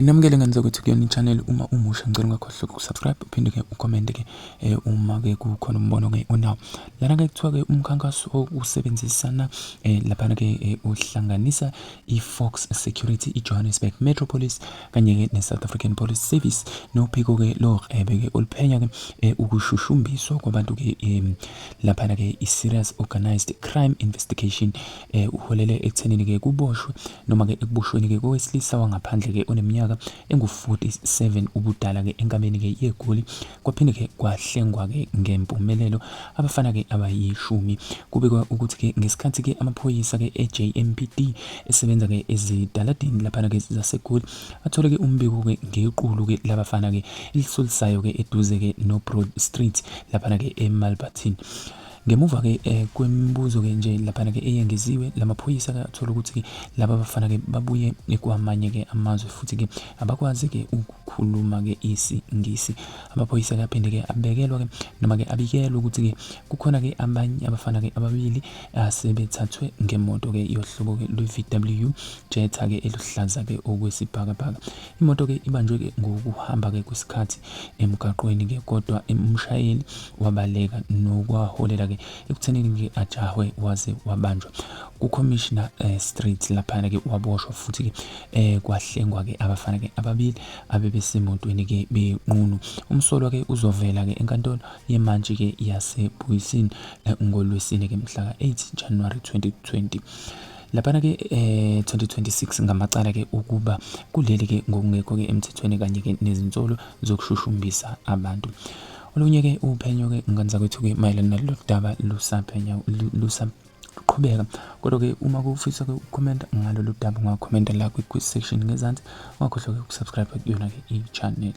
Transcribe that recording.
Namukele ngani zokuthi kuyona i-channel uma umusha ngicela ungakhohlwa ukusubscribe uphinde ke ucomment ke uma ke kukhona umbono ke onawo. Lana ke kuthiwa ke umkhankaso usebenzisana lapha ke uhlanganisa i-Fox Security, i-Johannesburg Metropolis kanye ke ne-South African Police Service nophiko ke loRhebe ke oluphenya ke ukushushumbiswa kwabantu ke lapha ke i-Serious Organized Crime Investigation uholele ekuthenini ke kuboshwe noma ke ekuboshweni ke kowesilisa wangaphandle ke oneminyaka engu-47 ubudala ke enkameni ke yeGoli kwaphinde ke kwahlengwa ke ngempumelelo abafana ke abayishumi. Kubikwa ukuthi ke ngesikhathi ke amaphoyisa ke eJMPD esebenza ke ezitaladini lapha ke zaseGoli athole ke umbiko ke ngequlu ke labafana ke elisolisayo ke eduze ke noBroad Street lapha ke eMalberton. Ngemuva ke kwemibuzo ke nje lapha ke eyengeziwe lamaphoyisa ke athola ukuthi ke laba bafana ke babuye kwamanye ke amazwe futhi ke abakwazi ke ukukhuluma ke isiNgisi. Amaphoyisa ke aphinde ke abekelwa ke noma ke abikelwa ukuthi ke kukhona ke abanye abafana ke ababili asebethathwe ngemoto ke yohlobo ke lwe-VW Jetta ke eluhlaza ke okwesibhakabhaka. Imoto ke ibanjwe ke ngokuhamba ke kwesikhathi emgaqweni ke kodwa umshayeli wabaleka nokwaholela ke ekuthenini ke ajahwe waze wabanjwa ku-Commissioner Street lapha ke waboshwa futhi ke kwahlengwa ke abafana ke ababili abebesemotweni ke benqunu. Umsolwa ke uzovela ke enkantolo yemantshi ke yaseBuyisini ngolwesine ke mhla ka-8 January 2020. Lapha ke 2026 ngamacala ke ukuba kuleli ke ngokungekho ke emthethweni kanye ke nezinsolo zokushushumbisa abantu. Olunye ke uphenyo ke ngani zakwethu ke mayelana nalolu daba lusaqhubeka kodwa ke uma kufisa ke ucomment ngalolu daba ungakhomenta la kwi-section ngezansi ungakhohlwa ke ukusubscribe kuyona ke i-channel.